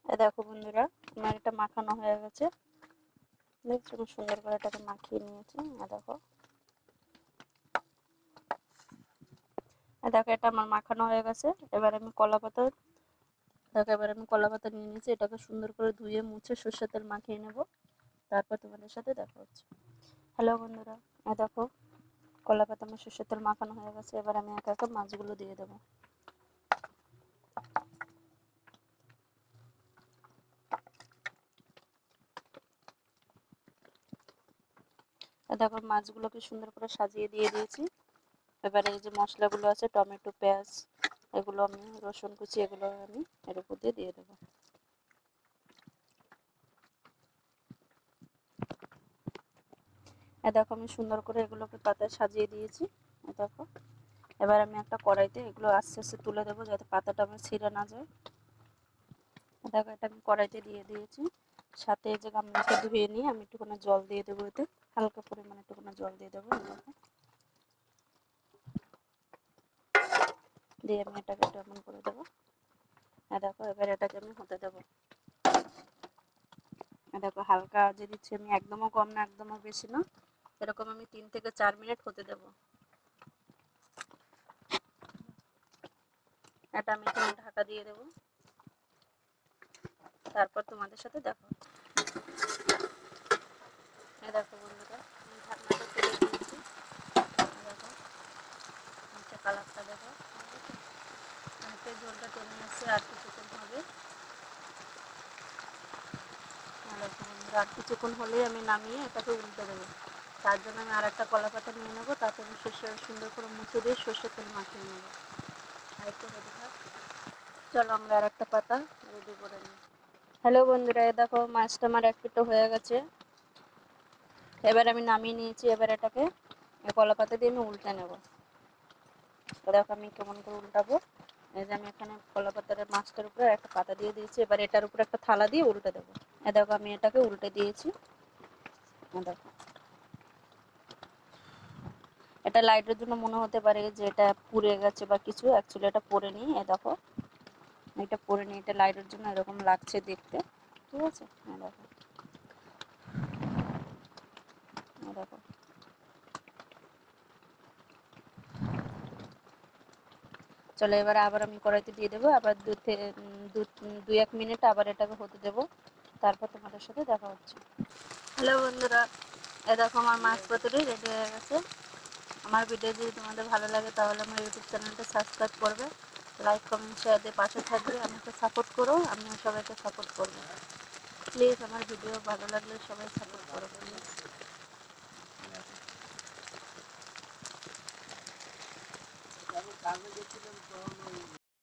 দেখো বন্ধুরা, আমার এটা মাখানো হয়ে গেছে। দেখছো খুব সুন্দর করে এটাকে মাখিয়ে নিয়েছি। দেখো দেখো এটা আমার মাখানো হয়ে গেছে। এবার আমি কলা পাতা নিয়ে নিয়েছি। এটাকে সুন্দর করে ধুয়ে মুছে সর্ষের তেল মাখিয়ে নেব। তারপর তোমাদের সাথে দেখা হচ্ছে। হ্যালো বন্ধুরা, দেখো কলা পাতা আমার সর্ষের তেল মাখানো হয়ে গেছে। এবার আমি একে একে মাছগুলো দিয়ে দেবো। দেখো মাছগুলোকে সুন্দর করে সাজিয়ে দিয়ে দিয়েছি। এবারে এই যে মশলাগুলো আছে, টমেটো, পেঁয়াজ, এগুলো আমি রসুন কুচি, এগুলো আমি এর উপর দিয়ে দেবো। দেখো আমি সুন্দর করে এগুলোকে পাতায় সাজিয়ে দিয়েছি। দেখো এবার আমি একটা কড়াইতে এগুলো আস্তে আস্তে তুলে দেবো, যাতে পাতাটা আমার ছিঁড়ে না যায়। দেখো এটা আমি কড়াইতে দিয়ে দিয়েছি। সাথে যে গামলাটা ধুয়ে নিয়ে আমি একটুখানি জল দিয়ে দেবো, এতে হালকা পরিমাণে একটুখানি জল দিয়ে দেবো। দেখো দিয়ে আমি এটাকে এমন করে দেবো। দেখো এবার এটাকে আমি হতে দেবো। দেখো হালকা আঁচে দিচ্ছি আমি, একদমও কম না একদমও বেশি না, এরকম আমি 3 থেকে 4 মিনিট হতে দেব। এটা আমি এখানে ঢাকা দিয়ে দেব। তারপর তোমাদের সাথে দেখা হচ্ছে। দেখো বন্ধুরা, আমি ঢাকনাটা তুলে দিয়েছি। দেখো নিচে কালারটা দেখো, অনেকটাই ঝোলটা টেনে এসছে, আর কিছুক্ষণ হবে। দেখো বন্ধুরা, আর কিছুক্ষণ হলেই আমি নামিয়ে এটাকে উল্টে দেবো। তার জন্য আমি আর একটা কলা পাতা নিয়ে নেবো, তাতে আমি সুন্দর করে মুছে দিয়ে সর্ষের তেল মাখিয়ে নেবো। আর একটু রেডি থাক, চলো আমরা আর একটা পাতা রেডি করে নিই। হ্যালো বন্ধুরা, দেখো মাছটা আমার এক পিঠো হয়ে গেছে। এবার আমি নামিয়ে নিয়েছি। এবার এটাকে কলা পাতা দিয়ে আমি উল্টে নেব। দেখো আমি কেমন করে উল্টাবো। এই যে আমি এখানে কলা পাতার মাছটার উপরে একটা পাতা দিয়ে দিয়েছি। এবার এটার উপরে একটা থালা দিয়ে উল্টে দেবো। দেখো আমি এটাকে উল্টে দিয়েছি। দেখো এটা লাইটের জন্য মনে হতে পারে যে এটা পুড়ে গেছে বা কিছু, অ্যাকচুয়ালি এটা পড়ে নি। দেখো এটা পড়ে নি, এটা লাইটের জন্য এরকম লাগছে দেখতে, ঠিক আছে। দেখো দেখো চলো এবার আবার আমি কড়াইতে দিয়ে দেবো। আবার 2-1 মিনিট আবার এটাকে হতে দেবো। তারপর তোমাদের সাথে দেখা হচ্ছে। হ্যালো বন্ধুরা, দেখো আমার মাছ পাতুরি রেডি হয়ে গেছে। আমার ভিডিও যদি তোমাদের ভালো লাগে তাহলে আমার ইউটিউব চ্যানেলটা সাবস্ক্রাইব করবে, লাইক কমেন্ট শেয়ার দিয়ে পাশে থাকবে। আমাকে সাপোর্ট করো, আমিও সবাইকে সাপোর্ট করবো। প্লিজ আমার ভিডিও ভালো লাগলে সবাই সাপোর্ট করো প্লিজ।